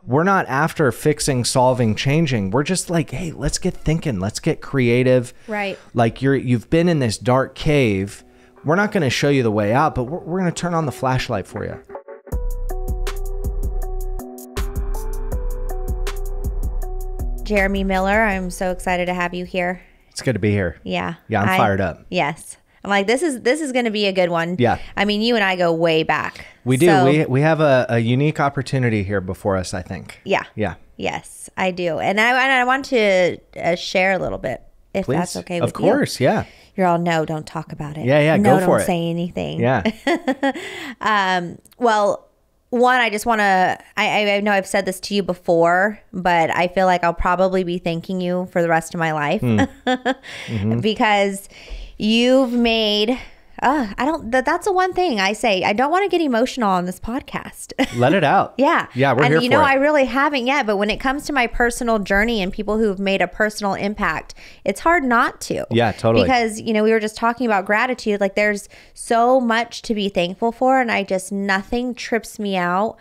we're not after fixing, solving, changing. We're just like, hey, let's get thinking. Let's get creative. Right. Like you've been in this dark cave. We're not going to show you the way out, but we're going to turn on the flashlight for you. Jeremy Miller, I'm so excited to have you here. It's good to be here. Yeah. Yeah, I'm fired up. Yes. I'm like, this is going to be a good one. Yeah. I mean, you and I go way back. We do. We have a unique opportunity here before us, I think. Yeah. Yeah. Yes, I do. And I want to share a little bit, if Please. that's okay with you. Of course, yeah. You're all, no, don't talk about it. Yeah, no, go for it. don't say anything. Yeah. Well, one, I just want to, I know I've said this to you before, but I feel like I'll probably be thanking you for the rest of my life because you've made, that's the one thing I say. I don't want to get emotional on this podcast. Let it out. Yeah. Yeah, we're here for it. And you know, I really haven't yet, but when it comes to my personal journey and people who've made a personal impact, it's hard not to. Yeah, totally. Because, you know, we were just talking about gratitude. Like there's so much to be thankful for. And nothing trips me out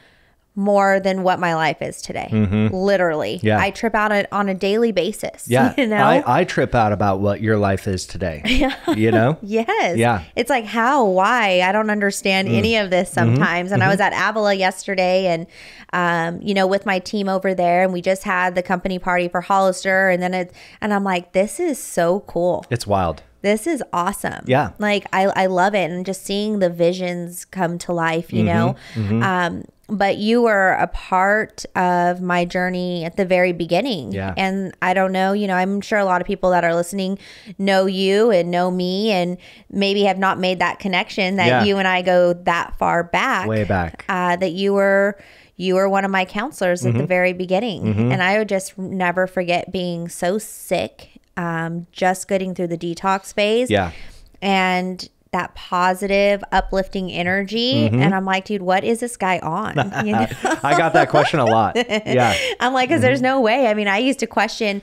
more than what my life is today. Literally. Yeah. I trip out on a daily basis. Yeah. You know? I trip out about what your life is today. You know? Yes. Yeah. It's like, how, why? I don't understand any of this sometimes. And I was at Avila yesterday and, you know, with my team over there, and we just had the company party for Hollister. And then and I'm like, this is so cool. It's wild. This is awesome. Yeah. Like, I love it. And just seeing the visions come to life, you know? But you were a part of my journey at the very beginning. Yeah. And I don't know, you know, I'm sure a lot of people that are listening know you and know me and maybe have not made that connection that you and I go that far back. Way back. That you were one of my counselors at the very beginning. And I would just never forget being so sick, just getting through the detox phase. Yeah. And that positive, uplifting energy. And I'm like, dude, what is this guy on? You know? I got that question a lot. Yeah. I'm like, because there's no way. I mean, I used to question,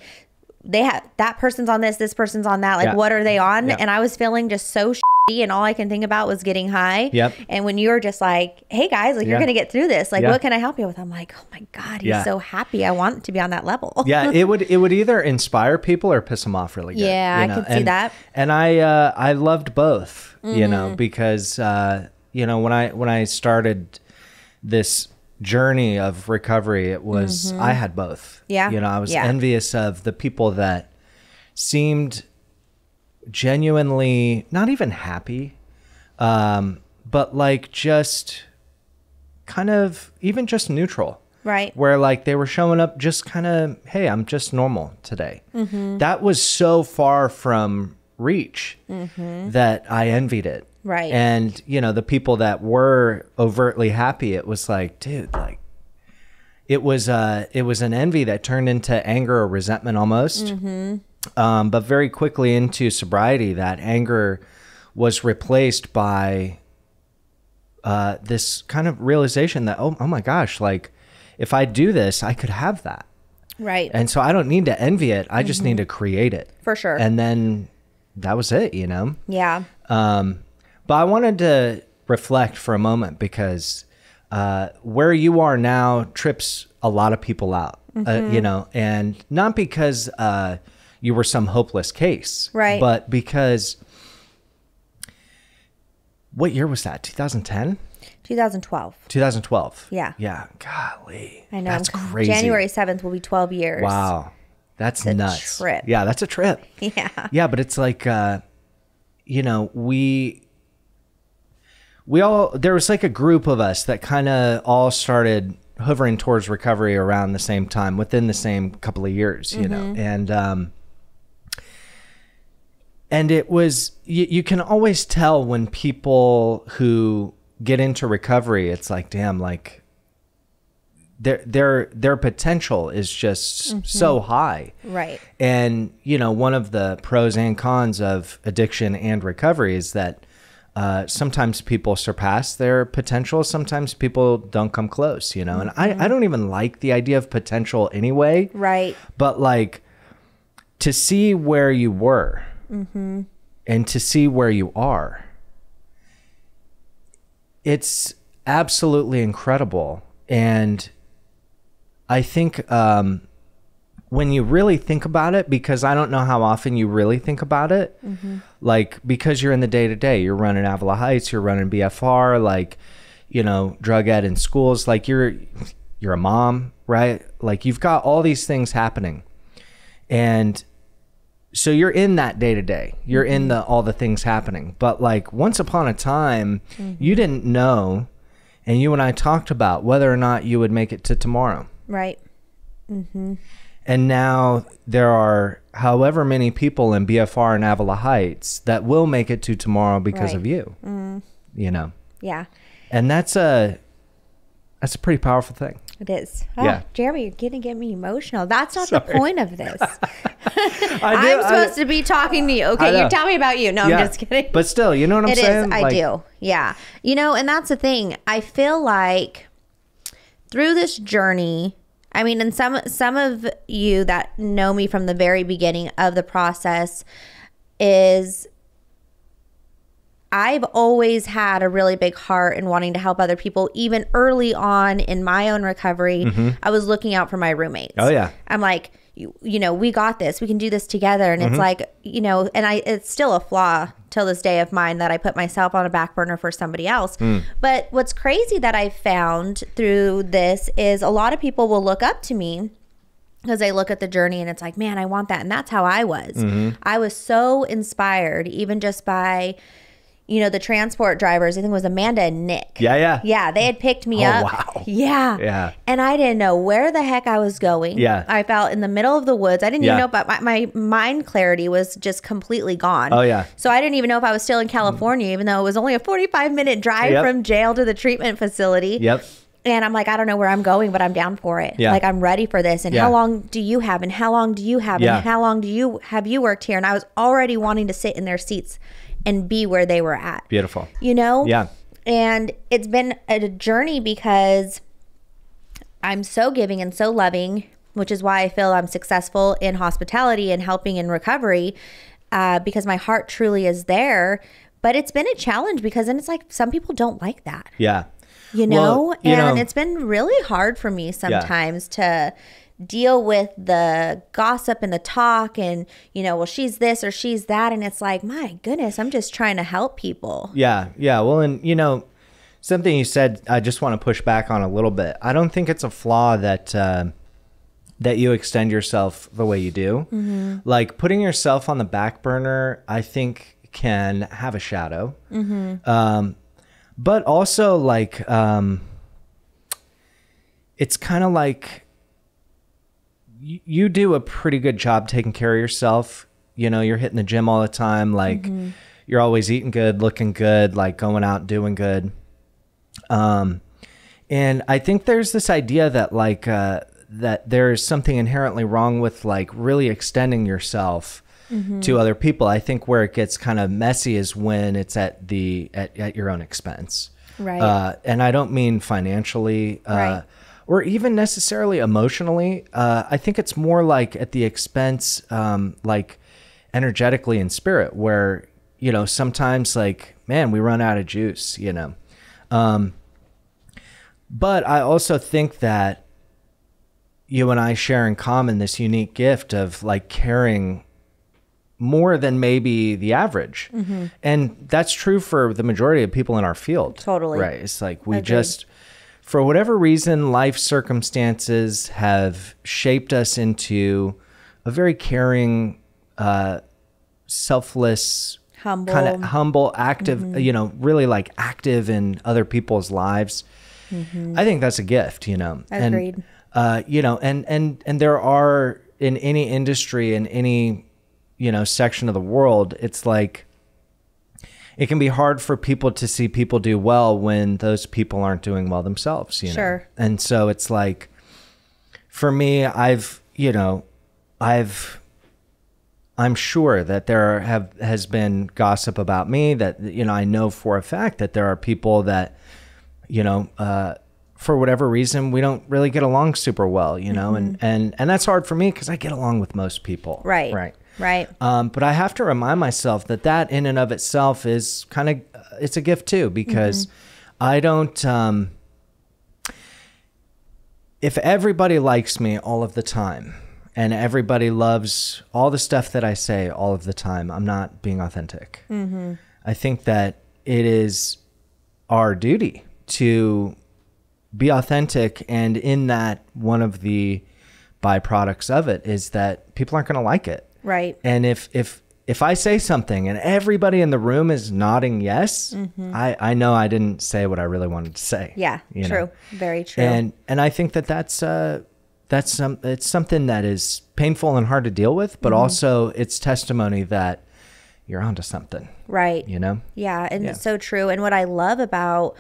that person's on this person's on that. Like, what are they on? And I was feeling just so shitty, and all I can think about was getting high. Yep. And when you're just like, hey guys, like you're going to get through this. Like, what can I help you with? I'm like, oh my God, he's so happy. I want to be on that level. Yeah. It would either inspire people or piss them off really good. Yeah, you know? I could see that. And I loved both, you know, because, you know, when I started this journey of recovery, it was, I had both. Yeah. You know, I was envious of the people that seemed genuinely not even happy, but like just kind of even just neutral. Right. Where like they were showing up just kind of, hey, I'm just normal today. That was so far from reach that I envied it. Right. And, you know, the people that were overtly happy, it was like, dude, like it was an envy that turned into anger or resentment almost. But very quickly into sobriety, that anger was replaced by this kind of realization that, oh my gosh, like if I do this, I could have that. Right. And so I don't need to envy it. I just need to create it. For sure. And then that was it, you know? Yeah. But I wanted to reflect for a moment because where you are now trips a lot of people out, you know, and not because you were some hopeless case, right? But because, what year was that? 2010? 2012. 2012. Yeah. Yeah. Golly. I know. That's crazy. January 7th will be 12 years. Wow. That's nuts. Trip. Yeah, that's a trip. Yeah. Yeah, but it's like, you know, we all, there was like a group of us that kind of all started hovering towards recovery around the same time, within the same couple of years, you know, and it was, you can always tell when people who get into recovery, it's like, damn, like their potential is just so high. Right. And, you know, one of the pros and cons of addiction and recovery is that sometimes people surpass their potential. Sometimes people don't come close, you know, and I don't even like the idea of potential anyway. Right. But like to see where you were and to see where you are, it's absolutely incredible. And I think when you really think about it, because I don't know how often you really think about it, like, because you're in the day-to-day, you're running Avila Heights, you're running BFR, like, you know, drug ed in schools, like you're a mom, right? Like you've got all these things happening. And so you're in that day-to-day, you're in all the things happening. But like once upon a time, you didn't know, and you and I talked about whether or not you would make it to tomorrow. Right. And now there are however many people in BFR and Avila Heights that will make it to tomorrow because of you, you know? Yeah. And that's a pretty powerful thing. It is. Oh, Yeah. Jeremy, you're going to get me emotional. That's not the point of this. I'm supposed to be talking to you. Okay, you tell me about you. No, I'm just kidding. But still, you know what I'm saying? It is. I do. Yeah. You know, and that's the thing. I feel like through this journey, I mean, and some of you that know me from the very beginning of the process is I've always had a really big heart in wanting to help other people. Even early on in my own recovery, I was looking out for my roommates. Oh, yeah. I'm like, you know, we got this. We can do this together. And it's like, you know, and it's still a flaw till this day of mine that I put myself on a back burner for somebody else. But what's crazy that I've found through this is a lot of people will look up to me because they look at the journey and it's like, man, I want that. And that's how I was. I was so inspired, even just by, you know, the transport drivers. I think it was Amanda and Nick. Yeah, they had picked me up. Wow. Yeah. And I didn't know where the heck I was going. Yeah. I felt in the middle of the woods. I didn't even know, but my mind clarity was just completely gone. Oh, yeah. So I didn't even know if I was still in California, even though it was only a 45-minute drive from jail to the treatment facility. Yep. And I'm like, I don't know where I'm going, but I'm down for it. Yeah. Like, I'm ready for this. And how long do you have? And how long do you have? Yeah. And how long have you worked here? And I was already wanting to sit in their seats and be where they were at. Beautiful. You know? Yeah. And it's been a journey because I'm so giving and so loving, which is why I feel I'm successful in hospitality and helping in recovery, because my heart truly is there. But it's been a challenge because then it's like some people don't like that. Yeah. You know? Well, you and know, it's been really hard for me sometimes to deal with the gossip and the talk and, you know, well, she's this or she's that. And it's like, my goodness, I'm just trying to help people. Yeah. Well, and, you know, something you said, I just want to push back on a little bit. I don't think it's a flaw that you extend yourself the way you do. Like putting yourself on the back burner, I think can have a shadow. But also like, it's kind of like, you do a pretty good job taking care of yourself. You know, you're hitting the gym all the time. Like you're always eating good, looking good, like going out, doing good. And I think there's this idea that like, that there's something inherently wrong with like really extending yourself to other people. I think where it gets kind of messy is when it's at your own expense. Right. And I don't mean financially, Right. or even necessarily emotionally. I think it's more like at the expense, like energetically in spirit, where, you know, sometimes like, man, we run out of juice, you know. But I also think that you and I share in common this unique gift of like caring more than maybe the average. And that's true for the majority of people in our field. Totally. Right. It's like we Agreed. just, for whatever reason, life circumstances have shaped us into a very caring, selfless, Humble. kind of humble, active, you know, really like active in other people's lives. I think that's a gift, you know. Agreed. And, you know, and there are in any industry, in any, you know, section of the world, it's like, it can be hard for people to see people do well when those people aren't doing well themselves, you know? Sure. And so it's like, for me, I'm sure that there has been gossip about me that, you know, I know for a fact that there are people that, you know, for whatever reason, we don't really get along super well, you know, and that's hard for me because I get along with most people. Right. But I have to remind myself that in and of itself is kind of, it's a gift too, because I don't, if everybody likes me all of the time and everybody loves all the stuff that I say all of the time, I'm not being authentic. I think that it is our duty to be authentic. And in that, one of the byproducts of it is that people aren't going to like it. Right. And if I say something and everybody in the room is nodding yes, I know I didn't say what I really wanted to say. Yeah, you true. know? Very true. And I think that it's something that is painful and hard to deal with, but also it's testimony that you're onto something. Right. You know? Yeah, and it's so true. And what I love about,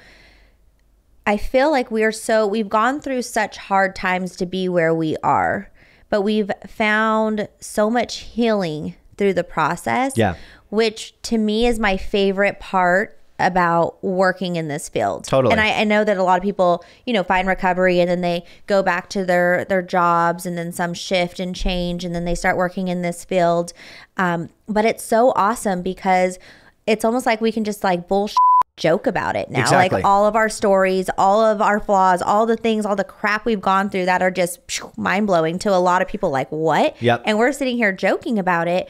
I feel like we've gone through such hard times to be where we are, but we've found so much healing through the process, which to me is my favorite part about working in this field. Totally. And I know that a lot of people, find recovery and then they go back to their jobs and then some shift and change and then they start working in this field. But it's so awesome because it's almost like we can just like bullshit joke about it now. Exactly. Like all of our stories, all of our flaws, all the things, all the crap we've gone through that are just mind blowing to a lot of people. Like, what? Yep. And we're sitting here joking about it,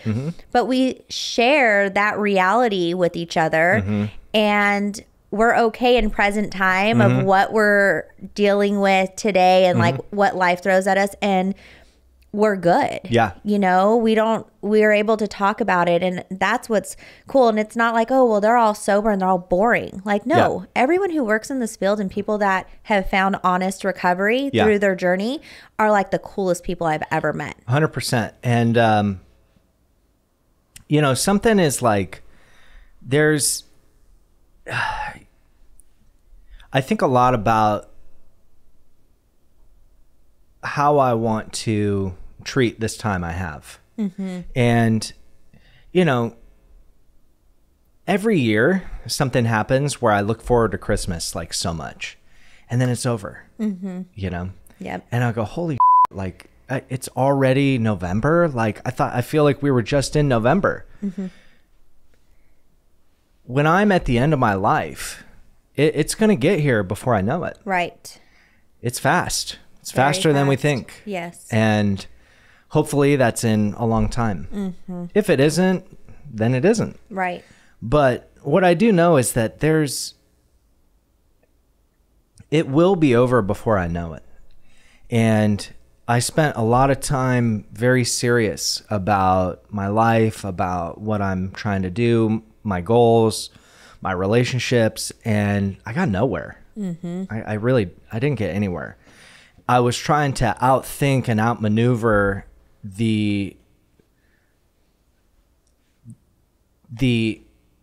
but we share that reality with each other and we're okay in present time of what we're dealing with today and like what life throws at us. And we're good. Yeah. We're able to talk about it. And that's what's cool. And it's not like, oh, well, they're all sober and they're all boring. Like, no, everyone who works in this field and people that have found honest recovery through their journey are like the coolest people I've ever met. 100%. And, something is like, I think a lot about how I want to treat this time I have. And, every year something happens where I look forward to Christmas like so much and then it's over, Yep. And I go, holy like it's already November. Like I feel like we were just in November. When I'm at the end of my life, it's going to get here before I know it. Right. It's fast. It's Very faster than we fast. think. Yes. And hopefully that's in a long time. If it isn't, then it isn't. Right. But what I do know is that it will be over before I know it. And I spent a lot of time very serious about my life, about what I'm trying to do, my goals, my relationships, and I got nowhere. I didn't get anywhere. I was trying to outthink and outmaneuver the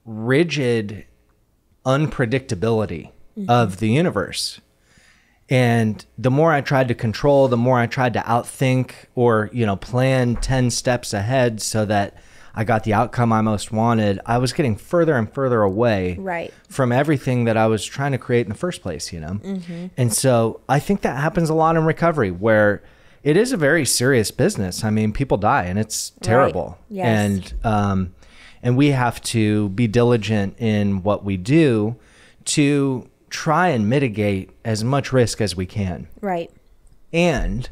rigid unpredictability of the universe. And the more I tried to control, the more I tried to outthink or, plan 10 steps ahead so that I got the outcome I most wanted, I was getting further and further away from everything that I was trying to create in the first place, And so I think that happens a lot in recovery where it is a very serious business. I mean, people die and it's terrible. Right. Yes. And we have to be diligent in what we do to try and mitigate as much risk as we can. Right. And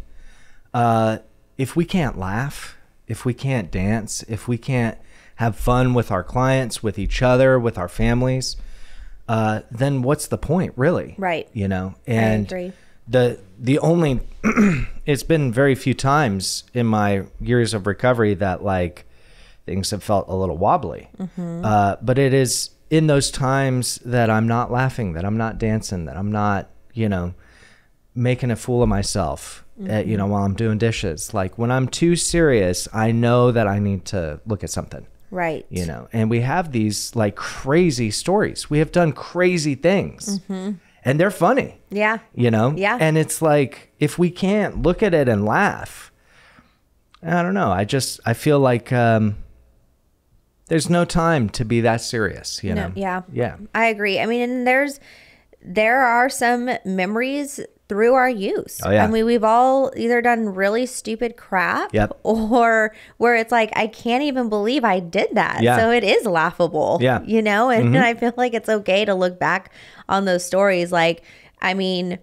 if we can't laugh, if we can't dance, if we can't have fun with our clients, with each other, with our families, then what's the point, really? Right. And I agree. The only it's been very few times in my years of recovery that like things have felt a little wobbly. But it is in those times that I'm not laughing, that I'm not dancing, that I'm not, making a fool of myself, while I'm doing dishes. Like when I'm too serious, I know that I need to look at something. Right. And we have these like crazy stories. We have done crazy things and they're funny. Yeah. Yeah. And it's like, if we can't look at it and laugh, I don't know. I feel like, there's no time to be that serious, No, yeah. Yeah. I agree. I mean, and there are some memories through our youth. Oh, yeah. I mean, we've all either done really stupid crap or where it's like, I can't even believe I did that. Yeah. So it is laughable, Yeah. And I feel like it's okay to look back on those stories. Like, I mean,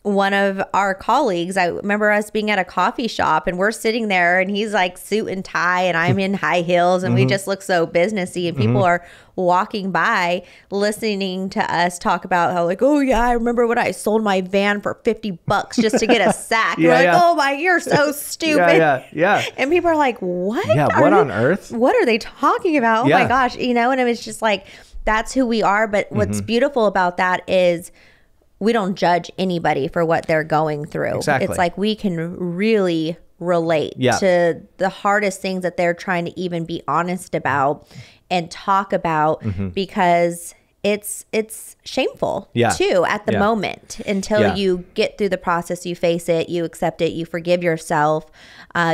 one of our colleagues, I remember us being at a coffee shop and we're sitting there and he's like suit and tie and I'm in high heels and we just look so businessy and people are walking by listening to us talk about how like, oh yeah, I remember when I sold my van for $50 just to get a sack. We're like, oh my, you're so stupid. Yeah. And people are like, what? Yeah, what on earth? What are they talking about? Oh my gosh. You know, and it was just like, that's who we are. But what's beautiful about that is we don't judge anybody for what they're going through. Exactly. It's like we can really relate to the hardest things that they're trying to even be honest about and talk about because it's shameful too at the moment until you get through the process, you face it, you accept it, you forgive yourself,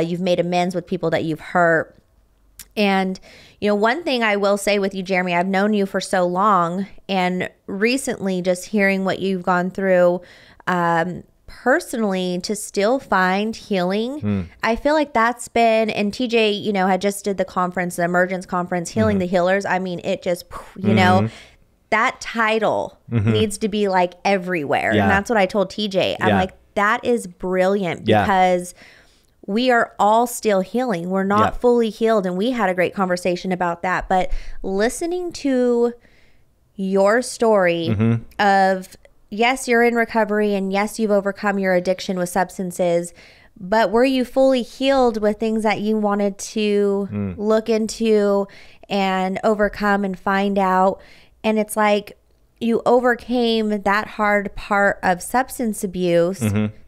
you've made amends with people that you've hurt. And, you know, one thing I will say with you, Jeremy, I've known you for so long and recently just hearing what you've gone through personally to still find healing. I feel like that's been, and TJ, you know, had just did the conference, the Emergence Conference, Healing the Healers. I mean, it just, you know, that title needs to be like everywhere. And that's what I told TJ. I'm like, that is brilliant because we are all still healing. We're not fully healed. And we had a great conversation about that. But listening to your story of, yes, you're in recovery and yes, you've overcome your addiction with substances, but were you fully healed with things that you wanted to look into and overcome and find out? And it's like you overcame that hard part of substance abuse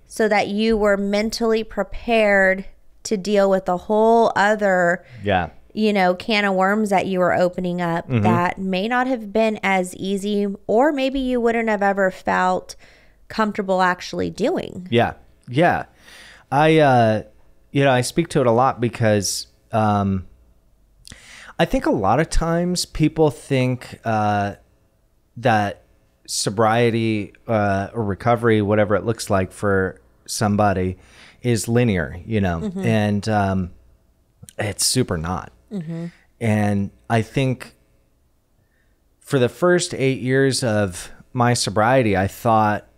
so that you were mentally prepared to deal with a whole other, you know, can of worms that you were opening up that may not have been as easy, or maybe you wouldn't have ever felt comfortable actually doing. I, you know, I speak to it a lot because I think a lot of times people think that sobriety or recovery, whatever it looks like for somebody, is linear, you know, and it's super not. And I think for the first 8 years of my sobriety, I thought,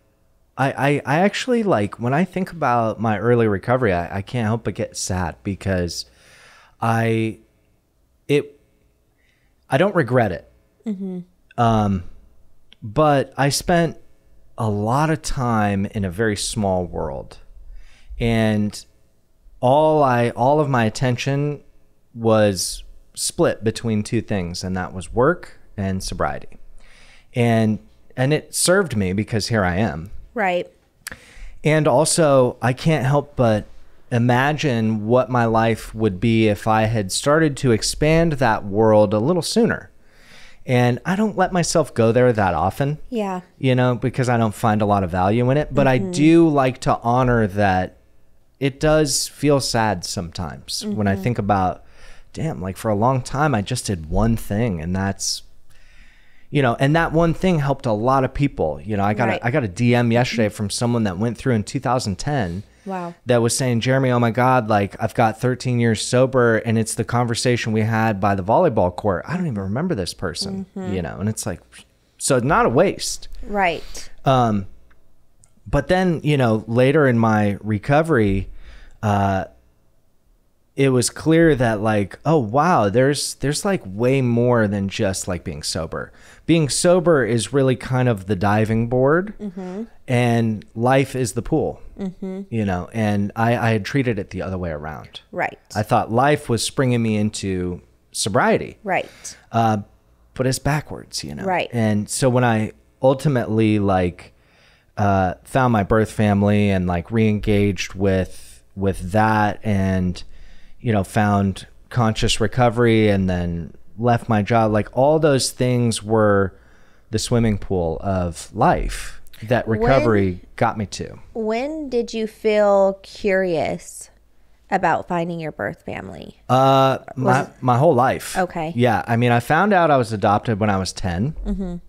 I actually, like, when I think about my early recovery, I can't help but get sad because I don't regret it. But I spent a lot of time in a very small world, and all of my attention was split between two things, and that was work and sobriety. And it served me because here I am. Right. And also, I can't help but imagine what my life would be if I had started to expand that world a little sooner. And I don't let myself go there that often. Yeah. You know, because I don't find a lot of value in it. But I do like to honor that it does feel sad sometimes when I think about, damn, like for a long time, I just did one thing, and that's, you know, and that one thing helped a lot of people. You know, I got a DM yesterday from someone that went through in 2010. Wow. That was saying, Jeremy, oh my God, like I've got 13 years sober, and it's the conversation we had by the volleyball court. I don't even remember this person, you know, and it's like, so not a waste. Right. But then, you know, later in my recovery, it was clear that like, oh wow, there's like way more than just like being sober. Being sober is really kind of the diving board, and life is the pool, you know, and I had treated it the other way around. Right. I thought life was springing me into sobriety. Right. But it's backwards, you know. Right. And so when I ultimately like found my birth family and like re-engaged with that, and you know, found conscious recovery, and then left my job, like all those things were the swimming pool of life that recovery got me to. When did you feel curious about finding your birth family? My whole life. Okay. Yeah. I mean, I found out I was adopted when I was 10.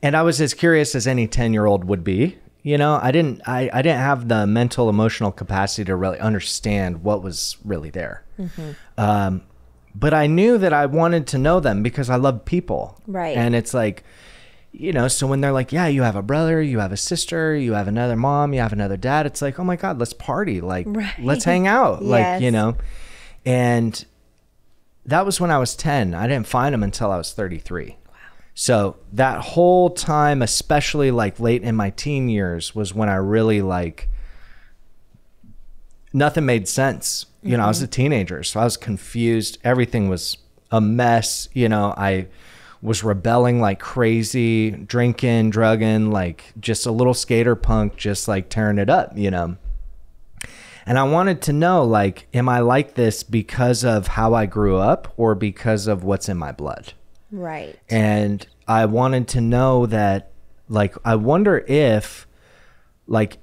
And I was as curious as any 10-year-old would be. You know, I didn't have the mental, emotional capacity to really understand what was really there. But I knew that I wanted to know them because I love people. Right. And it's like, so when they're like, yeah, you have a brother, you have a sister, you have another mom, you have another dad, it's like, oh my God, let's party. Like, let's hang out. Like, and that was when I was 10. I didn't find them until I was 33. Wow. So that whole time, especially like late in my teen years, was when I really like, nothing made sense. I was a teenager, so I was confused. Everything was a mess. I was rebelling like crazy, drinking, drugging, like just a little skater punk, just like tearing it up, And I wanted to know, like, am I like this because of how I grew up or because of what's in my blood? Right. And I wanted to know that, like, I wonder if, like,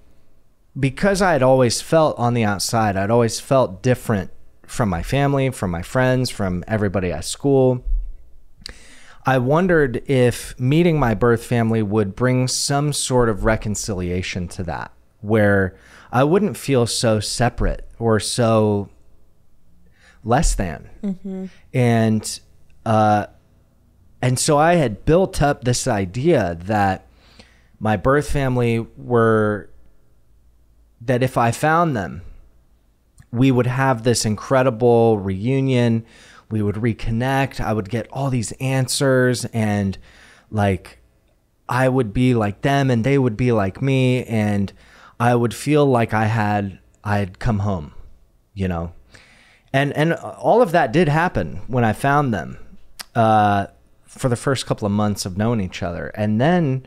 because I had always felt on the outside, I'd always felt different from my family, from my friends, from everybody at school. I wondered if meeting my birth family would bring some sort of reconciliation to that, where I wouldn't feel so separate or so less than. And so I had built up this idea that my birth family that if I found them, we would have this incredible reunion. We would reconnect. I would get all these answers, and like I would be like them and they would be like me, and I would feel like I had come home, and all of that did happen when I found them for the first couple of months of knowing each other. And then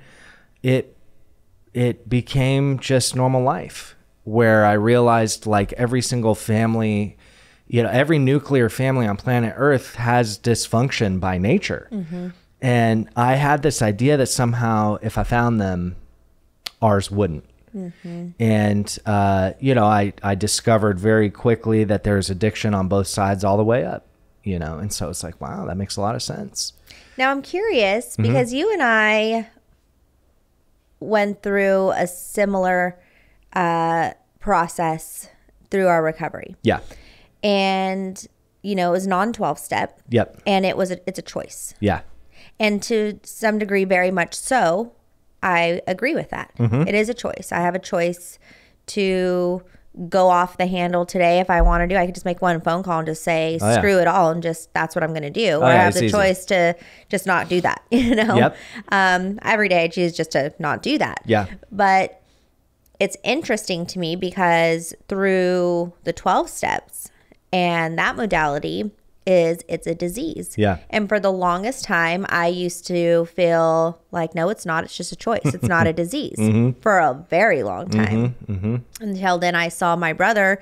it became just normal life, where I realized like every single family, every nuclear family on planet Earth has dysfunction by nature. And I had this idea that somehow if I found them, ours wouldn't. And, I discovered very quickly that there's addiction on both sides all the way up, and so it's like, wow, that makes a lot of sense. Now I'm curious because you and I went through a similar process through our recovery. Yeah. And, it was non-12 step. Yep. And it's a choice. Yeah. And to some degree, very much so, I agree with that. It is a choice. I have a choice to go off the handle today if I want to do. I could just make one phone call and just say, screw it all, and just that's what I'm going to do. Or I have the choice to just not do that, Yep. Every day I choose just to not do that. Yeah. But it's interesting to me because through the 12 steps and that modality it's a disease. Yeah. And for the longest time, I used to feel like, no, it's not. It's just a choice. It's not a disease for a very long time. Until then I saw my brother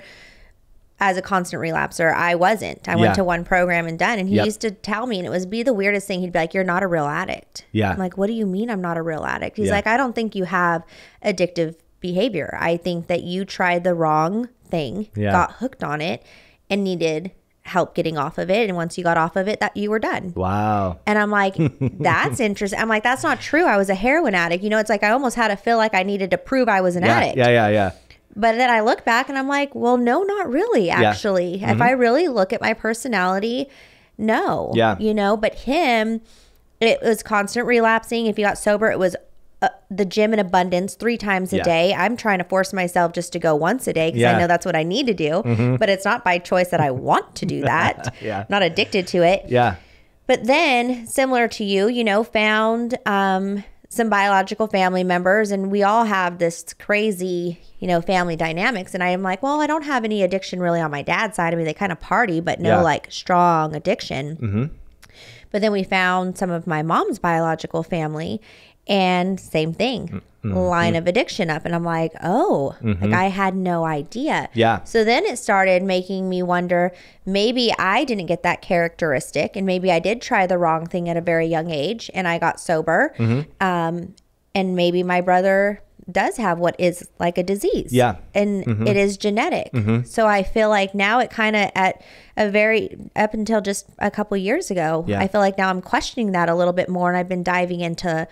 as a constant relapser. I wasn't. I went to one program and done. And he used to tell me, and it was the weirdest thing. He'd be like, you're not a real addict. Yeah. I'm like, what do you mean I'm not a real addict? He's like, I don't think you have addictive behavior. I think that you tried the wrong thing, got hooked on it, and needed help getting off of it. And once you got off of it, that you were done. Wow. And I'm like, that's interesting. I'm like, that's not true. I was a heroin addict. It's like I almost had to feel like I needed to prove I was an addict. Yeah. But then I look back and I'm like, well, no, not really, actually. If I really look at my personality, no. Yeah. But him, it was constant relapsing. If he got sober, it was the gym in abundance 3 times a day. I'm trying to force myself just to go once a day because I know that's what I need to do. But it's not by choice that I want to do that. I'm not addicted to it. Yeah. But then, similar to you, found some biological family members, and we all have this crazy, family dynamics. And I am like, well, I don't have any addiction really on my dad's side. I mean, they kind of party, but no like strong addiction. But then we found some of my mom's biological family, and same thing, line of addiction up. And I'm like, oh, like I had no idea. Yeah. So then it started making me wonder, maybe I didn't get that characteristic, and maybe I did try the wrong thing at a very young age and I got sober. And maybe my brother does have what is like a disease. Yeah. And it is genetic. So I feel like now it kind of up until just a couple years ago, I feel like now I'm questioning that a little bit more, and I've been diving into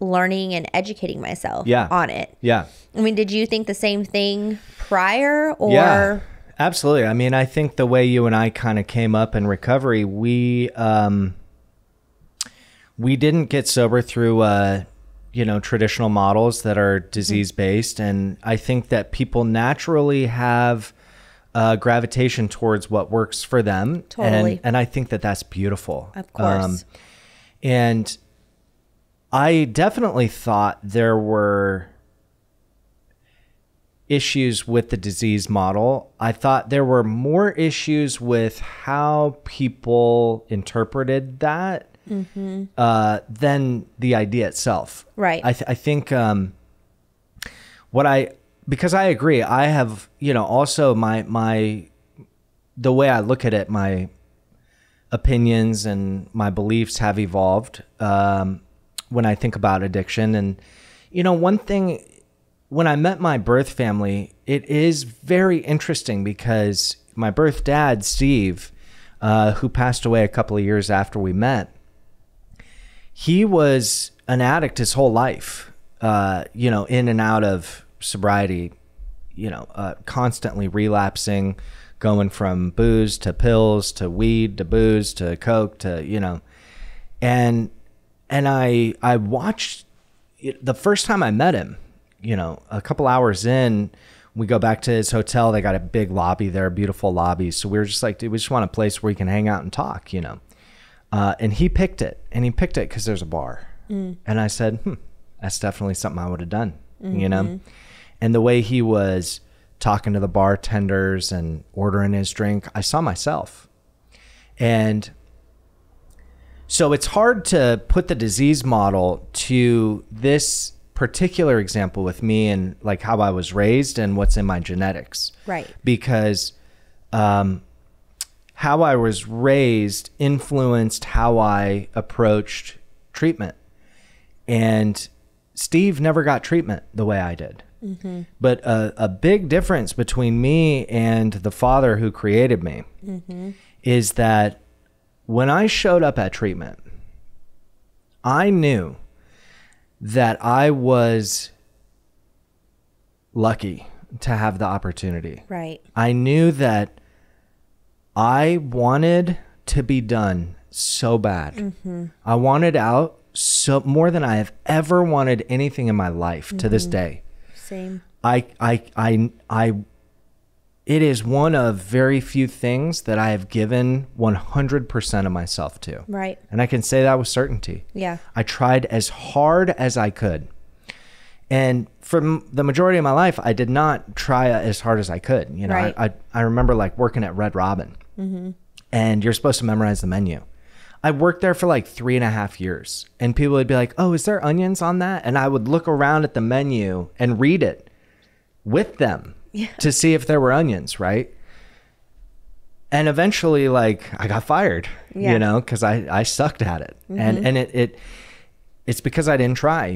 learning and educating myself on it. Yeah. I mean, did you think the same thing prior or? Yeah, absolutely. I mean, I think the way you and I kind of came up in recovery, we we didn't get sober through, traditional models that are disease based. And I think that people naturally have gravitation towards what works for them. Totally. And I think that that's beautiful. Of course. And I definitely thought there were issues with the disease model. I thought there were more issues with how people interpreted that than the idea itself. Right. I think because I agree, I have, also the way I look at it, my opinions and my beliefs have evolved when I think about addiction. And, one thing, when I met my birth family, it is very interesting because my birth dad, Steve, who passed away a couple of years after we met, he was an addict his whole life, in and out of sobriety, constantly relapsing, going from booze to pills to weed to booze to coke to, and I watched the first time I met him, a couple hours in, we go back to his hotel. They got a big lobby there, beautiful lobby. So we were just like, dude, we just want a place where we can hang out and talk, and he picked it because there's a bar. And I said, that's definitely something I would have done, and the way he was talking to the bartenders and ordering his drink, I saw myself. And so it's hard to put the disease model to this particular example with me and like how I was raised and what's in my genetics. Right. Because how I was raised influenced how I approached treatment. And Steve never got treatment the way I did. But a big difference between me and the father who created me is that when I showed up at treatment, I knew that I was lucky to have the opportunity. Right. I knew that I wanted to be done so bad. I wanted out so more than I have ever wanted anything in my life to this day. Same. It is one of very few things that I have given 100% of myself to. Right. And I can say that with certainty. Yeah. I tried as hard as I could. And for the majority of my life, I did not try as hard as I could. Right. I remember like working at Red Robin and you're supposed to memorize the menu. I worked there for like 3.5 years and people would be like, oh, is there onions on that? And I would look around at the menu and read it with them to see if there were onions, right? And eventually like I got fired, because I sucked at it. And it's because I didn't try,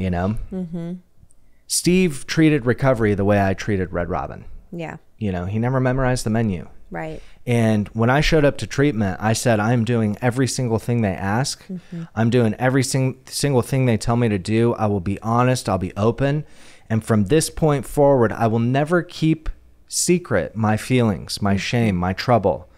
Steve treated recovery the way I treated Red Robin. Yeah. He never memorized the menu. Right. And when I showed up to treatment, I said, I'm doing every single thing they ask. I'm doing every single thing they tell me to do. I will be honest. I'll be open. And from this point forward, I will never keep secret my feelings, my shame, my trouble,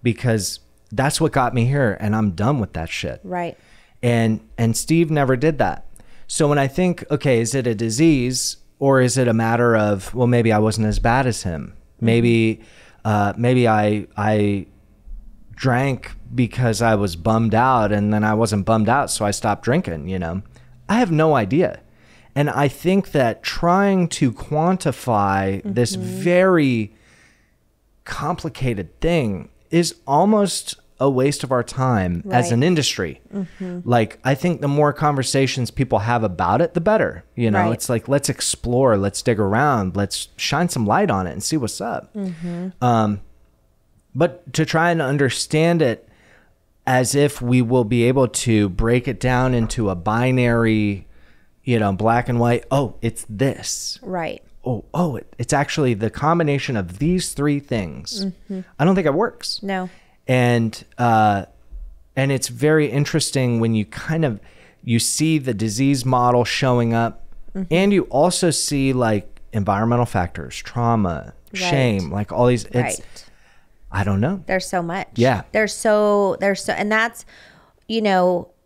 because that's what got me here. And I'm done with that shit. Right. And Steve never did that. So when I think, okay, is it a disease or is it a matter of, well, maybe I wasn't as bad as him. Maybe I drank because I was bummed out and then I wasn't bummed out. So I stopped drinking, I have no idea. And I think that trying to quantify this very complicated thing is almost a waste of our time as an industry. Like, I think the more conversations people have about it, the better. It's like, let's explore, let's dig around, let's shine some light on it and see what's up. But to try and understand it as if we will be able to break it down into a binary, black and white. Oh, it's this. Right. Oh, it's actually the combination of these three things. I don't think it works. No. And it's very interesting when you see the disease model showing up and you also see like environmental factors, trauma, shame, like all these, I don't know. There's so much. Yeah. There's so, and that's,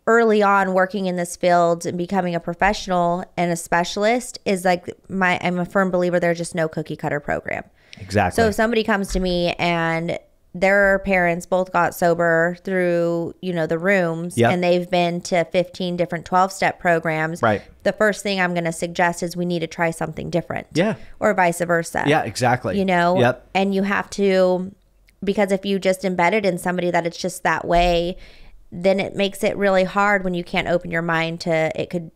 early on working in this field and becoming a professional and a specialist is like I'm a firm believer there's just no cookie cutter program. Exactly. So if somebody comes to me and their parents both got sober through, the rooms, and they've been to 15 different 12-step programs. Right. The first thing I'm going to suggest is we need to try something different. Yeah. Or vice versa. Yeah, exactly. Yep. And you have to, because if you just embed it in somebody that it's just that way, then it makes it really hard when you can't open your mind to it could,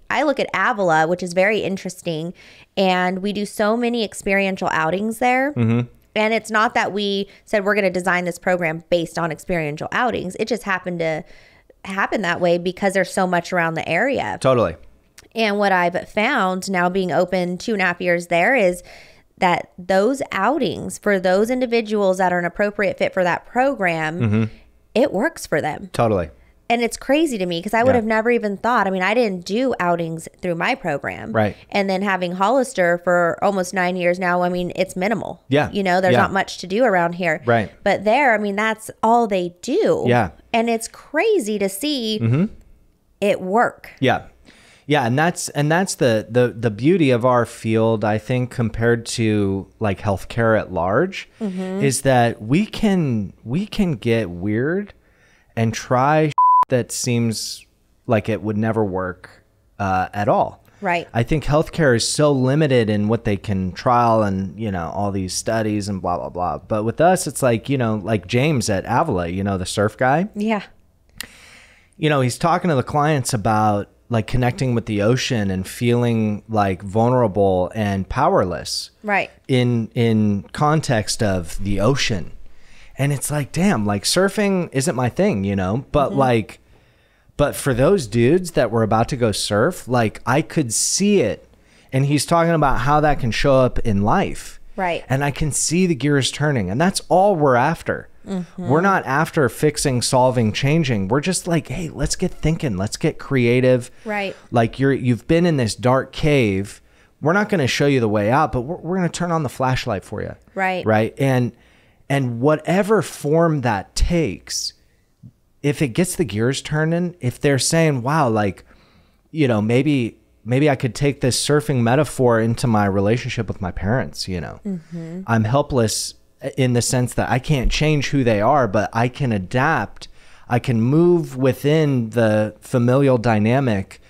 I look at Avila, which is very interesting, and we do so many experiential outings there. Mm-hmm. And it's not that we said we're going to design this program based on experiential outings. It just happened to happen that way because there's so much around the area. Totally. And what I've found now being open 2.5 years there is that those outings for those individuals that are an appropriate fit for that program, it works for them. Totally. And it's crazy to me because I would have never even thought. I mean, I didn't do outings through my program. Right. And then having Hollister for almost 9 years now, I mean, it's minimal. Yeah. There's not much to do around here. Right. But there, I mean, that's all they do. Yeah. And it's crazy to see it work. Yeah. Yeah, and that's the beauty of our field, I think, compared to like healthcare at large, is that we can get weird and try that seems like it would never work at all. Right. I think healthcare is so limited in what they can trial and, all these studies and blah, blah, blah. But with us, it's like, like James at Avila, the surf guy. Yeah. He's talking to the clients about like connecting with the ocean and feeling like vulnerable and powerless. Right. In context of the ocean. And it's like, damn, like surfing isn't my thing, but but for those dudes that were about to go surf, like I could see it. And he's talking about how that can show up in life. Right. And I can see the gears turning. And that's all we're after. We're not after fixing, solving, changing. We're just like, hey, let's get thinking. Let's get creative. Right. Like you've been in this dark cave. We're not going to show you the way out, but we're going to turn on the flashlight for you. Right. Right. And whatever form that takes, if it gets the gears turning, if they're saying, wow, like, maybe I could take this surfing metaphor into my relationship with my parents, I'm helpless in the sense that I can't change who they are, but I can adapt. I can move within the familial dynamic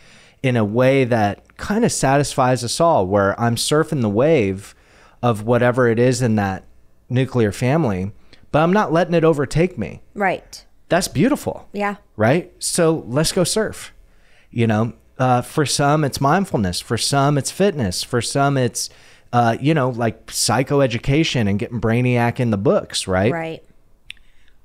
in a way that kind of satisfies us all, where I'm surfing the wave of whatever it is in that nuclear family, but I'm not letting it overtake me. Right. That's beautiful. Yeah. Right. So let's go surf. For some it's mindfulness. For some it's fitness. For some it's, like psychoeducation and getting brainiac in the books. Right. Right.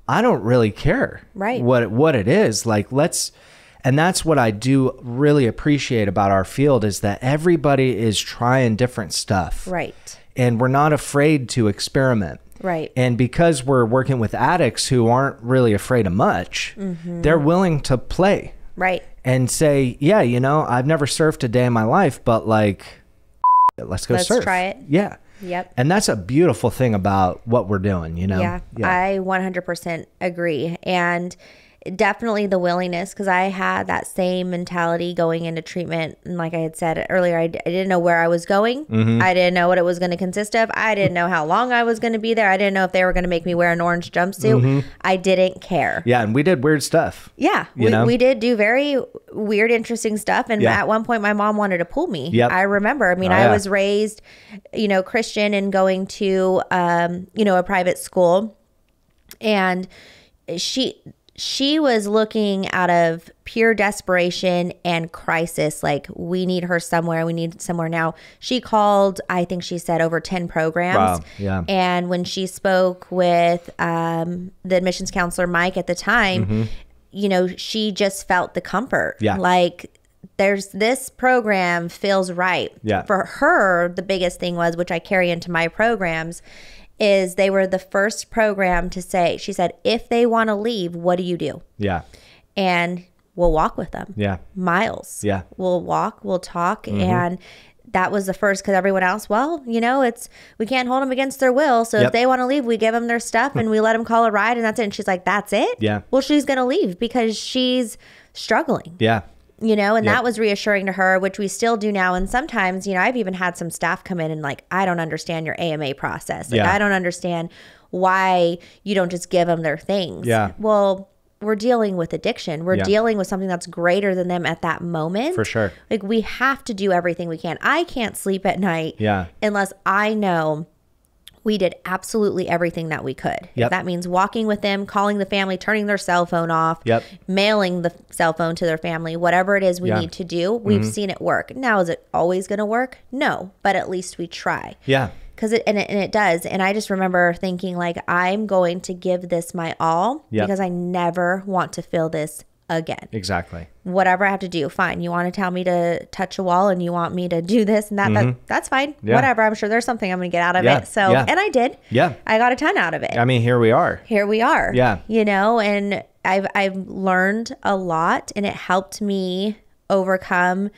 I don't really care. Right. What it is. Like and that's what I do really appreciate about our field is that everybody is trying different stuff. Right. And we're not afraid to experiment. Right. And because we're working with addicts who aren't really afraid of much, they're willing to play. Right. And say, yeah, I've never surfed a day in my life, but like, let's go surf. Let's try it. Yeah. Yep. And that's a beautiful thing about what we're doing, Yeah. I 100% agree. And definitely the willingness, because I had that same mentality going into treatment. And like I had said earlier, I didn't know where I was going. I didn't know what it was going to consist of. I didn't know how long I was going to be there. I didn't know if they were going to make me wear an orange jumpsuit. I didn't care. Yeah. And we did weird stuff. Yeah. We did do very weird, interesting stuff. And at one point, my mom wanted to pull me. Yep. I remember. I mean, I was raised, Christian and going to, a private school. And she was looking out of pure desperation and crisis. Like, we need her somewhere. We need somewhere now. She called, I think she said, over 10 programs. Wow. Yeah. And when she spoke with the admissions counselor, Mike, at the time, she just felt the comfort. Yeah. Like, there's this program feels right. Yeah. For her, the biggest thing was, which I carry into my programs, is they were the first program to say, she said, if they want to leave, what do you do? Yeah. And we'll walk with them. Yeah. Miles. Yeah. We'll walk, we'll talk. And that was the first, because everyone else, well, we can't hold them against their will. So if they want to leave, we give them their stuff and we let them call a ride and that's it. And she's like, that's it? Yeah. Well, she's going to leave because she's struggling. Yeah. And that was reassuring to her, which we still do now. And sometimes, I've even had some staff come in and like, I don't understand your AMA process. Like, I don't understand why you don't just give them their things. Yeah. Well, we're dealing with addiction. We're dealing with something that's greater than them at that moment. For sure. Like, we have to do everything we can. I can't sleep at night unless I know we did absolutely everything that we could. If that means walking with them, calling the family, turning their cell phone off, mailing the cell phone to their family, whatever it is we need to do, we've seen it work. Now, is it always going to work? No, but at least we try. Yeah. Because it does. And I just remember thinking like, I'm going to give this my all because I never want to feel this again. Exactly. Whatever I have to do, fine. You want to tell me to touch a wall and you want me to do this and that, that's fine. Yeah. Whatever. I'm sure there's something I'm going to get out of it. So, and I did. Yeah. I got a ton out of it. I mean, here we are. Yeah. And I've learned a lot, and it helped me overcome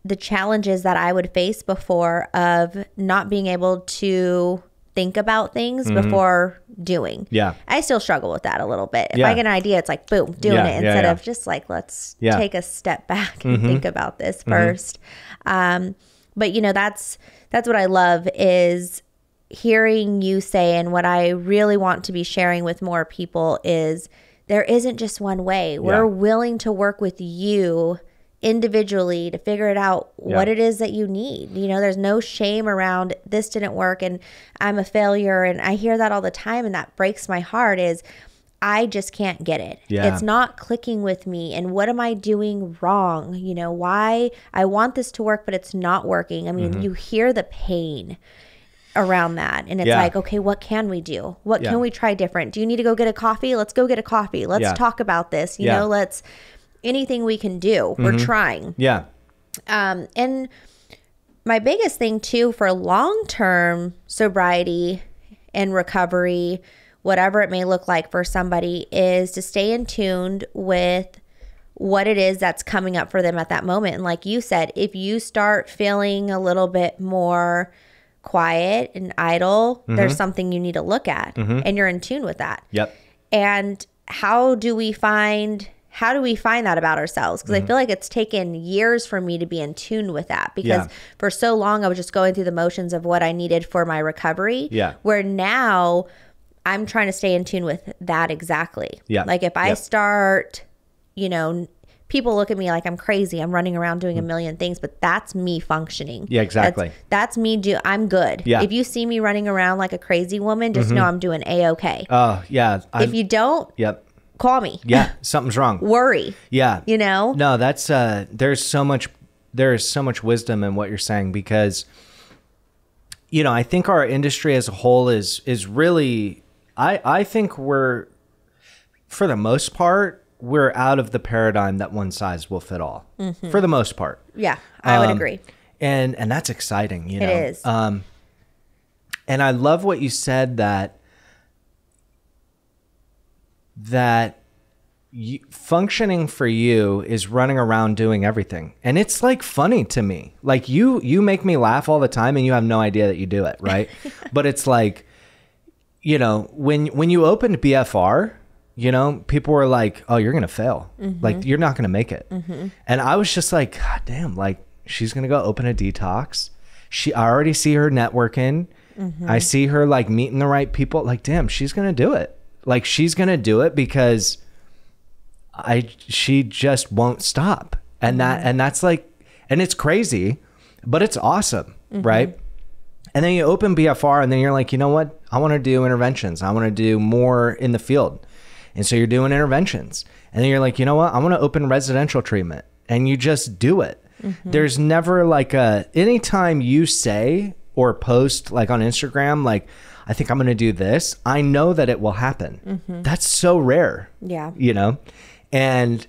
the challenges that I would face before of not being able to think about things before doing. Yeah. I still struggle with that a little bit. If I get an idea, it's like, boom, doing it instead of just like, let's take a step back and think about this first. But that's what I love is hearing you say, and what I really want to be sharing with more people is there isn't just one way. We're willing to work with you individually to figure it out what it is that you need. There's no shame around this didn't work and I'm a failure. And I hear that all the time, and that breaks my heart is I just can't get it. It's not clicking with me. And what am I doing wrong? Why I want this to work, but it's not working. I mean, you hear the pain around that. And it's like, okay, what can we do? What can we try different? Do you need to go get a coffee? Let's go get a coffee. Let's talk about this. Let's anything we can do. We're trying. Yeah. And my biggest thing too for long-term sobriety and recovery, whatever it may look like for somebody, is to stay in tune with what it is that's coming up for them at that moment. And like you said, if you start feeling a little bit more quiet and idle, there's something you need to look at, and you're in tune with that. Yep. And how do we find that about ourselves? Because I feel like it's taken years for me to be in tune with that, because for so long I was just going through the motions of what I needed for my recovery. Yeah. Where now I'm trying to stay in tune with that exactly. Yeah. Like if I start, people look at me like I'm crazy. I'm running around doing a million things, but that's me functioning. Yeah, exactly. That's me. I'm good. Yeah. If you see me running around like a crazy woman, just know I'm doing A-okay. Oh, yeah. If you don't, call me. Yeah, something's wrong. Worry. Yeah. No, that's there is so much wisdom in what you're saying, because I think our industry as a whole is really, I think we're, for the most part, we're out of the paradigm that one size will fit all. For the most part. Yeah, I would agree. And that's exciting, It is. And I love what you said, that functioning for you is running around doing everything. And it's like funny to me. Like you make me laugh all the time, and you have no idea that you do it, right? But it's like, when you opened BFR, people were like, oh, you're going to fail. Like, you're not going to make it. And I was just like, God damn, like, she's going to go open a detox. I already see her networking. I see her like meeting the right people. Like, damn, she's going to do it. Like, she's going to do it because she just won't stop. And that's like, and it's crazy, but it's awesome. Right. And then you open BFR, and then you're like, you know what? I want to do interventions. I want to do more in the field. And so you're doing interventions. And then you're like, you know what? I want to open residential treatment. And you just do it. There's never like anytime you say or post like on Instagram, like, I think I'm going to do this, I know that it will happen. That's so rare. Yeah. And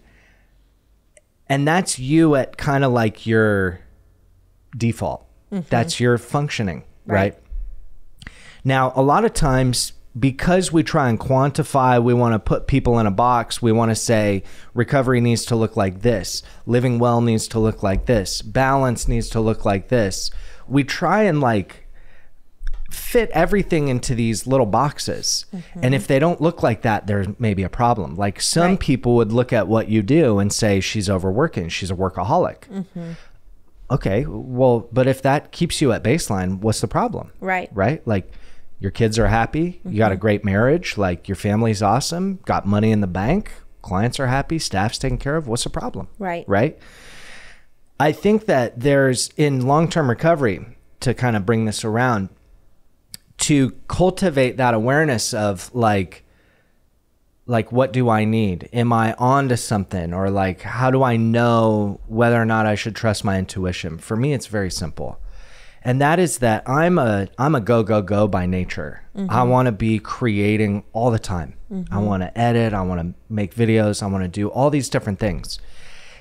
that's you at kind of like your default. That's your functioning, right? Now, a lot of times because we try and quantify, we want to put people in a box. We want to say recovery needs to look like this. Living well needs to look like this. Balance needs to look like this. We try and like fit everything into these little boxes. And if they don't look like that, there may be a problem. Like some people would look at what you do and say, she's overworking. She's a workaholic. Okay, well, but if that keeps you at baseline, what's the problem? Right. Like, your kids are happy. You got a great marriage. Like, your family's awesome. Got money in the bank. Clients are happy. Staff's taken care of. What's the problem? Right. I think that there's, in long-term recovery, to kind of bring this around, to cultivate that awareness of like, what do I need? Am I on to something? Or like, how do I know whether or not I should trust my intuition? For me, it's very simple. And that is that I'm a go by nature. I want to be creating all the time. I want to edit. I want to make videos. I want to do all these different things.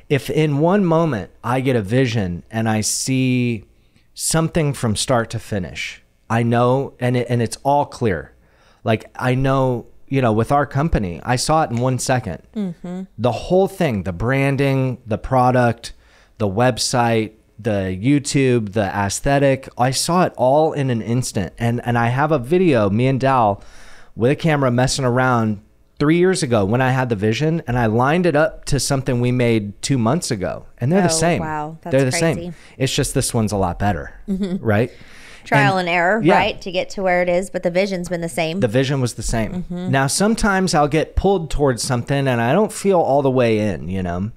If in one moment I get a vision and I see something from start to finish, I know, and it's all clear. Like, I know, you know, with our company, I saw it in 1 second. The whole thing, the branding, the product, the website, the YouTube, the aesthetic, I saw it all in an instant. And I have a video, me and Dal, with a camera messing around 3 years ago when I had the vision, and I lined it up to something we made 2 months ago. And they're the same. Wow, that's they're the crazy. same. It's just this one's a lot better, right? Trial and error, right, to get to where it is, but the vision's been the same. The vision was the same. Now, sometimes I'll get pulled towards something and I don't feel all the way in, you know?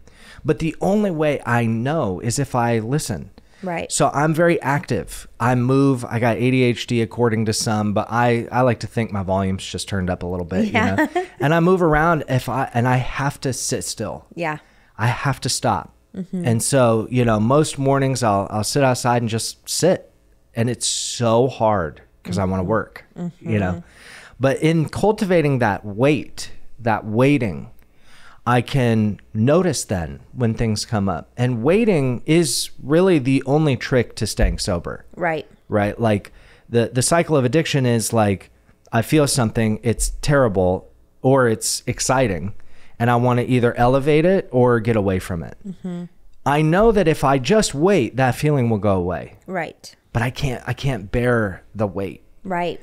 But the only way I know is if I listen. Right. So I'm very active. I move. I got ADHD according to some, but I like to think my volume's just turned up a little bit, you know? And I move around and I have to sit still. Yeah. I have to stop. And so, you know, most mornings I'll sit outside and just sit. And it's so hard because I want to work, you know? But in cultivating that waiting, I can notice then when things come up. And waiting is really the only trick to staying sober. Right. Like the cycle of addiction is like, I feel something, it's terrible or it's exciting, and I want to either elevate it or get away from it. I know that if I just wait, that feeling will go away. Right. But I can't bear the wait. Right.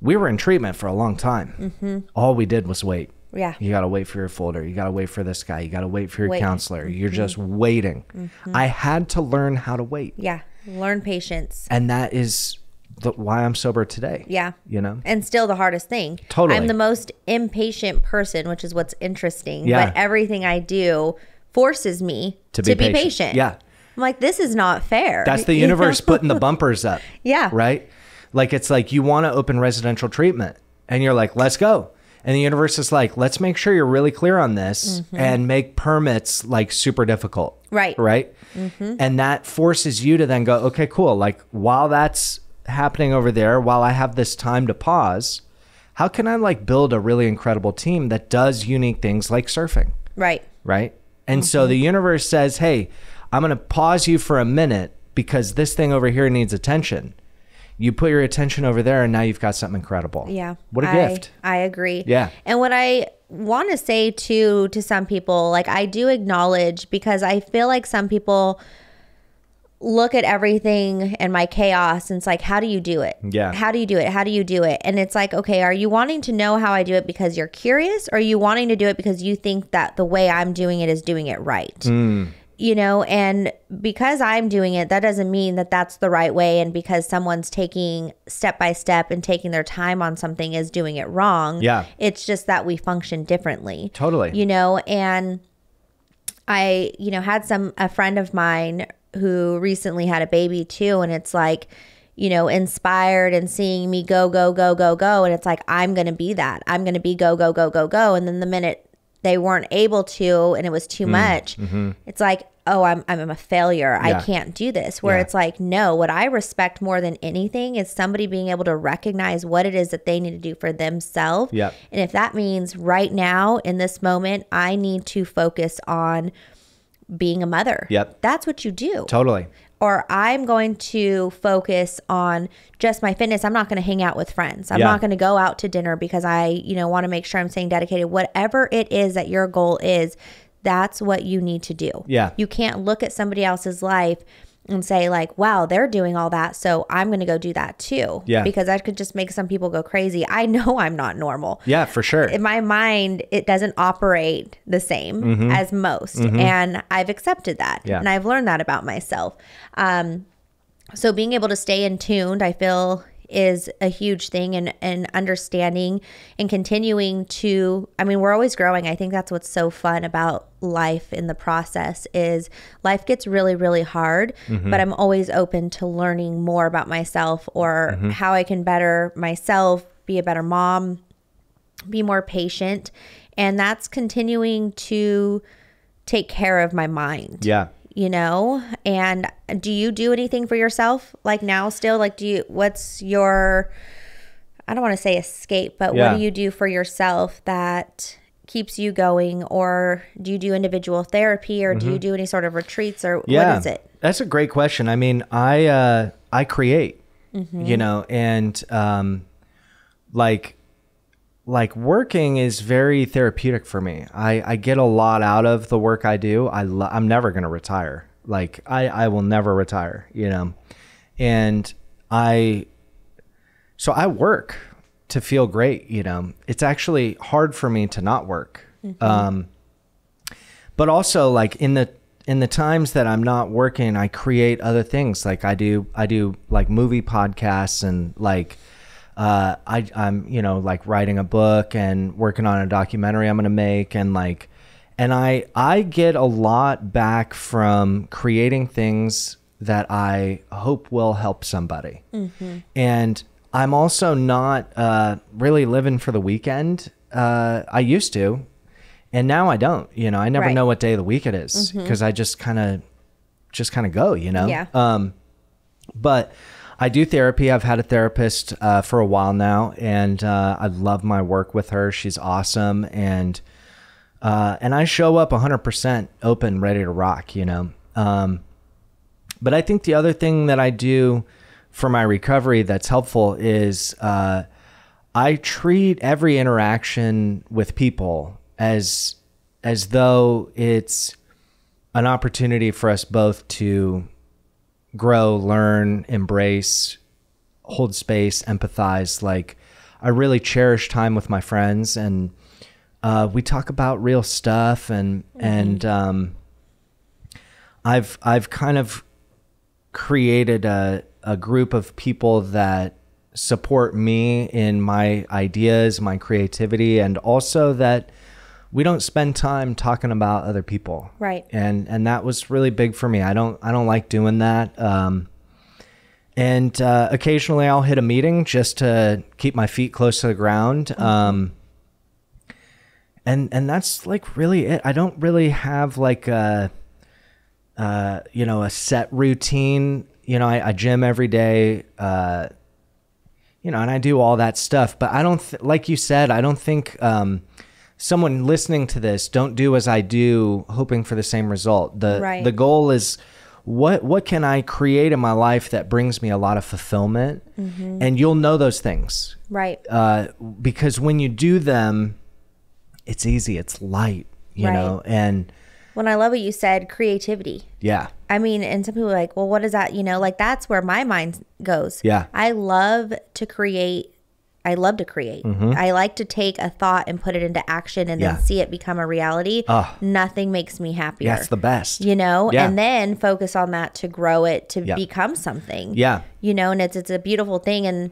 We were in treatment for a long time. All we did was wait. Yeah. You got to wait for your folder. You got to wait for this guy. You got to wait for your counselor. You're just waiting. I had to learn how to wait. Yeah. Learn patience. And that is why I'm sober today. Yeah. You know? And still the hardest thing. Totally. I'm the most impatient person, which is what's interesting. Yeah. But everything I do forces me to be patient. Yeah. I'm like, this is not fair. That's the universe putting the bumpers up. Yeah. Right? Like, it's like you want to open residential treatment and you're like, let's go. And the universe is like, let's make sure you're really clear on this and make permits like super difficult. Right. Right. And that forces you to then go, okay, cool. Like, while that's happening over there, while I have this time to pause, how can I like build a really incredible team that does unique things like surfing? Right. Right. And so the universe says, hey, I'm going to pause you for a minute because this thing over here needs attention. You put your attention over there and now you've got something incredible. Yeah. What a gift. I agree. Yeah. And what I want to say to some people, like, I do acknowledge, because I feel like some people look at everything and my chaos and it's like, how do you do it? Yeah. How do you do it? How do you do it? And it's like, okay, are you wanting to know how I do it because you're curious, or are you wanting to do it because you think that the way I'm doing it is doing it right? You know, and because I'm doing it, that doesn't mean that that's the right way. And because someone's taking step by step and taking their time on something is doing it wrong. Yeah. It's just that we function differently. Totally. You know, and I, you know, had a friend of mine who recently had a baby too. And it's like, you know, inspired and seeing me go. And it's like, I'm going to be that. I'm going to be go. And then the minute they weren't able to, and it was too much, it's like, oh, I'm a failure. Yeah. I can't do this. Where it's like, no, what I respect more than anything is somebody being able to recognize what it is that they need to do for themselves. Yep. And if that means right now in this moment, I need to focus on being a mother. Yep. That's what you do. Totally. or I'm going to focus on just my fitness. I'm not going to hang out with friends. I'm Yeah. not going to go out to dinner because I, want to make sure I'm staying dedicated. Whatever it is that your goal is, that's what you need to do. Yeah. You can't look at somebody else's life and say like, wow, they're doing all that, so I'm going to go do that too. Yeah. Because that could just make some people go crazy. I know I'm not normal. Yeah, for sure. In my mind, it doesn't operate the same as most. And I've accepted that. Yeah. And I've learned that about myself. So being able to stay in tuned, I feel, is a huge thing, and understanding and continuing to, we're always growing. I think that's what's so fun about life in the process is life gets really, really hard, but I'm always open to learning more about myself or how I can better myself, be a better mom, be more patient. And that's continuing to take care of my mind. Yeah. And do you do anything for yourself like now still? Like, what's your, I don't want to say escape, but what do you do for yourself that keeps you going? Or do you do individual therapy, or do you do any sort of retreats, or what is it? That's a great question. I create, and like working is very therapeutic for me. I get a lot out of the work I do. I'm never going to retire. Like I will never retire, and so I work to feel great. It's actually hard for me to not work. But also like in the times that I'm not working, I create other things. Like I do like movie podcasts, and like, I'm, like writing a book and working on a documentary I'm going to make. And like, I get a lot back from creating things that I hope will help somebody. And I'm also not, really living for the weekend. I used to, and now I don't, I never know what day of the week it is, because I just kind of go, Yeah. But I do therapy. I've had a therapist for a while now, and I love my work with her. She's awesome, and I show up 100% open, ready to rock, But I think the other thing that I do for my recovery that's helpful is I treat every interaction with people as though it's an opportunity for us both to grow, learn, embrace, hold space, empathize. Like I really cherish time with my friends, and we talk about real stuff, and I've kind of created a group of people that support me in my ideas, my creativity, and also that we don't spend time talking about other people. Right. And that was really big for me. I don't like doing that. And occasionally I'll hit a meeting just to keep my feet close to the ground. And that's like really it. I don't really have like a set routine. I gym every day, and I do all that stuff, but I don't, like you said, I don't think, someone listening to this, don't do as I do, hoping for the same result. The goal is what can I create in my life that brings me a lot of fulfillment, and you'll know those things, Right. Because when you do them, it's easy, it's light, you know, and when I love what you said, creativity. Yeah. And some people are like, well, what is that? Like that's where my mind goes. Yeah. I love to create. I like to take a thought and put it into action and then see it become a reality. Nothing makes me happier. That's the best. Yeah. And then focus on that to grow it to become something. Yeah. And it's a beautiful thing. And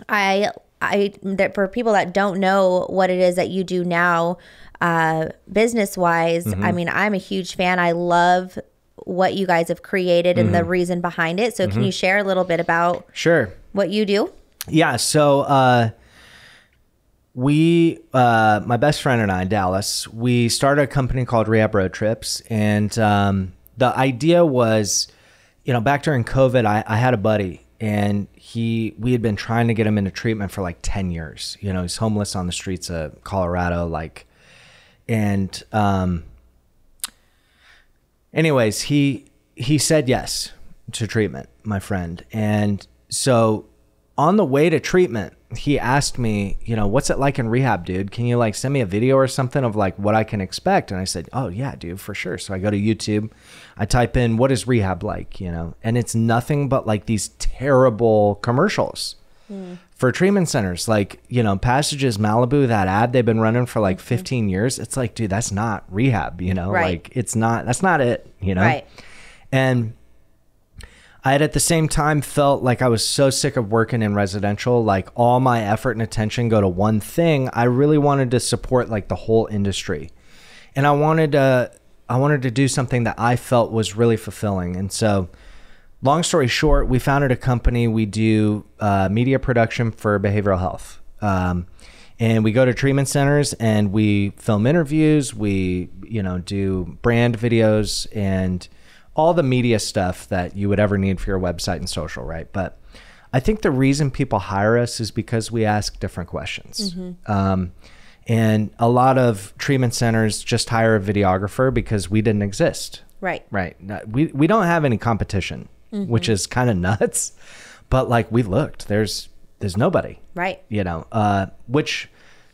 that for people that don't know what it is that you do now, business wise, I'm a huge fan. I love what you guys have created and the reason behind it. So can you share a little bit about what you do? Yeah. So, my best friend and I, Dallas, we started a company called Rehab Road Trips. And, the idea was, back during COVID, I had a buddy, and we had been trying to get him into treatment for like 10 years. He's homeless on the streets of Colorado, anyways, he said yes. to treatment, my friend. And so on the way to treatment, he asked me, you know, what's it like in rehab, dude? Can you like send me a video or something of like what I can expect? And I said, oh yeah, dude, for sure. So I go to YouTube, I type in, what is rehab like, you know, and it's nothing but like these terrible commercials for treatment centers. Like, you know, Passages Malibu, that ad they've been running for like 15 years. It's like, dude, that's not rehab, you know, like it's not, that's not it, you know? Right. And I had at the same time felt like I was so sick of working in residential, like all my effort and attention go to one thing. I really wanted to support like the whole industry. And I wanted to do something that I felt was really fulfilling. And so long story short, we founded a company. We do media production for behavioral health. And we go to treatment centers and we film interviews. We, you know, do brand videos and all the media stuff that you would ever need for your website and social, right? But I think the reason people hire us is because we ask different questions. And a lot of treatment centers just hire a videographer because we didn't exist. Right. We don't have any competition, which is kind of nuts. But like we looked, there's nobody. Right. You know, which,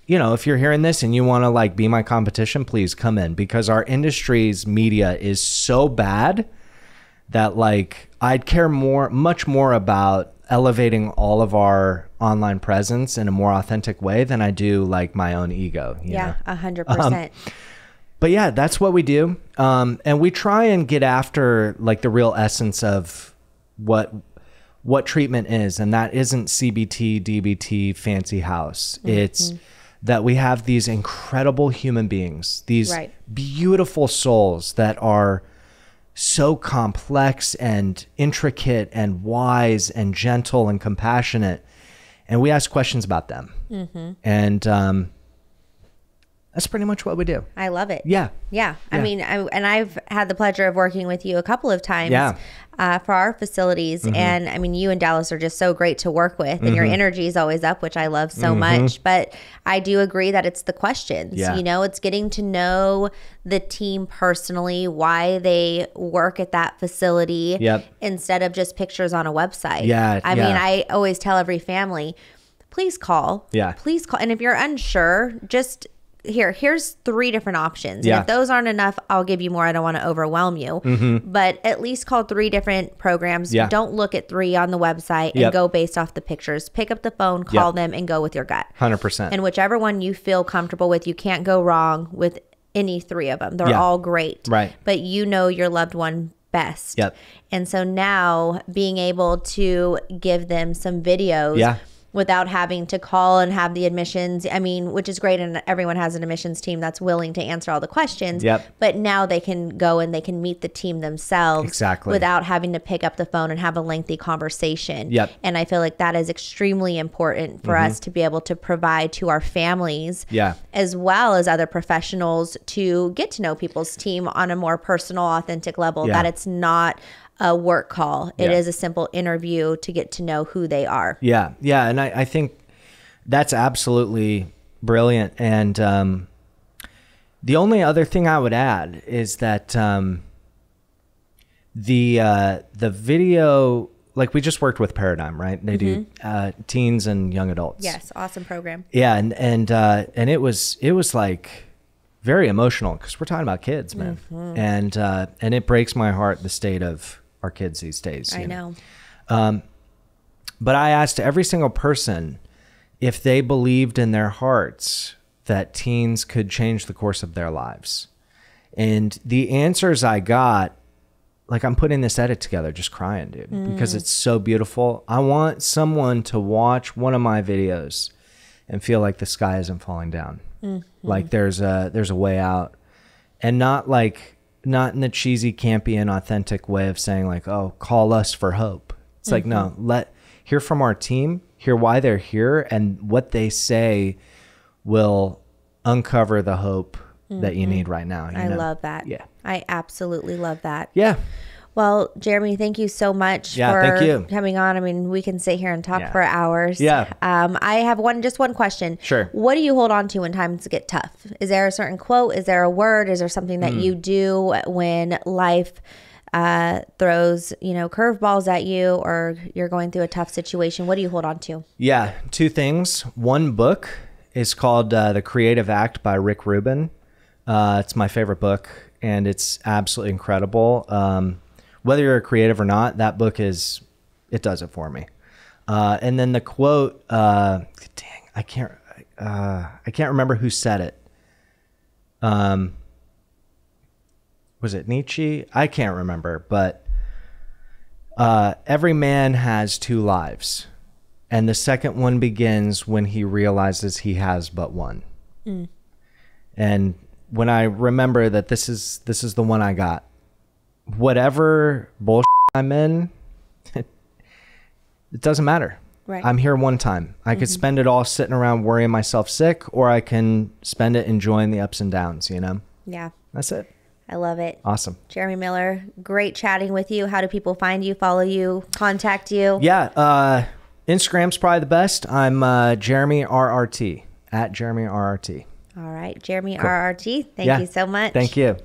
you know, if you're hearing this and you want to like be my competition, please come in, because our industry's media is so bad that like I'd care much more about elevating all of our online presence in a more authentic way than I do like my own ego. You know? 100%. But yeah, that's what we do. And we try and get after like the real essence of what treatment is. And that isn't CBT, DBT, fancy house. It's that we have these incredible human beings, these beautiful souls that are so complex and intricate and wise and gentle and compassionate. And we ask questions about them. And that's pretty much what we do. I love it. Yeah. I mean, I've had the pleasure of working with you a couple of times for our facilities. And I mean, you and Dallas are just so great to work with, and your energy is always up, which I love so much. But I do agree that it's the questions, you know, it's getting to know the team personally, why they work at that facility instead of just pictures on a website. I mean, I always tell every family, please call. Please call. And if you're unsure, just here's 3 different options. And if those aren't enough, I'll give you more. I don't want to overwhelm you. But at least call 3 different programs. Don't look at 3 on the website and go based off the pictures. Pick up the phone, call them, and go with your gut. 100%. And whichever one you feel comfortable with, you can't go wrong with any 3 of them. They're all great. Right. But you know your loved one best. And so now being able to give them some videos without having to call and have the admissions, I mean, which is great. And everyone has an admissions team that's willing to answer all the questions. But now they can go and they can meet the team themselves without having to pick up the phone and have a lengthy conversation. And I feel like that is extremely important for us to be able to provide to our families as well as other professionals to get to know people's team on a more personal, authentic level, that it's not a work call. It is a simple interview to get to know who they are. And I think that's absolutely brilliant. And the only other thing I would add is that the video, like we just worked with Paradigm, right? They do teens and young adults. Yes, awesome program. And it was like very emotional because we're talking about kids, man. And it breaks my heart, the state of our kids these days. I know. But I asked every single person if they believed in their hearts that teens could change the course of their lives. And the answers I got, like I'm putting this edit together, just crying, dude, because it's so beautiful. I want someone to watch one of my videos and feel like the sky isn't falling down. Like there's a way out, and not in the cheesy, campy, and authentic way of saying like, oh, call us for hope. It's like, no, hear from our team, hear why they're here, and what they say will uncover the hope that you need right now. I love that. I absolutely love that. Well, Jeremy, thank you so much for coming on. I mean, we can sit here and talk for hours. I have one question. Sure. What do you hold on to when times get tough? Is there a certain quote? Is there a word? Is there something that you do when life throws, curveballs at you, or you're going through a tough situation, what do you hold on to? Yeah, two things. One book is called The Creative Act by Rick Rubin. It's my favorite book, and it's absolutely incredible. Whether you're a creative or not, that book it does it for me. And then the quote, dang, I can't remember who said it. Was it Nietzsche? I can't remember, but every man has two lives, and the second one begins when he realizes he has but one. And when I remember that this is the one I got, whatever bullshit I'm in, it doesn't matter. Right. I'm here one time. I could spend it all sitting around worrying myself sick, or I can spend it enjoying the ups and downs, Yeah. That's it. I love it. Awesome. Jeremy Miller, great chatting with you. How do people find you, follow you, contact you? Yeah. Instagram's probably the best. I'm Jeremy RRT, at Jeremy RRT. All right. Jeremy RRT, thank Yeah. you so much. Thank you.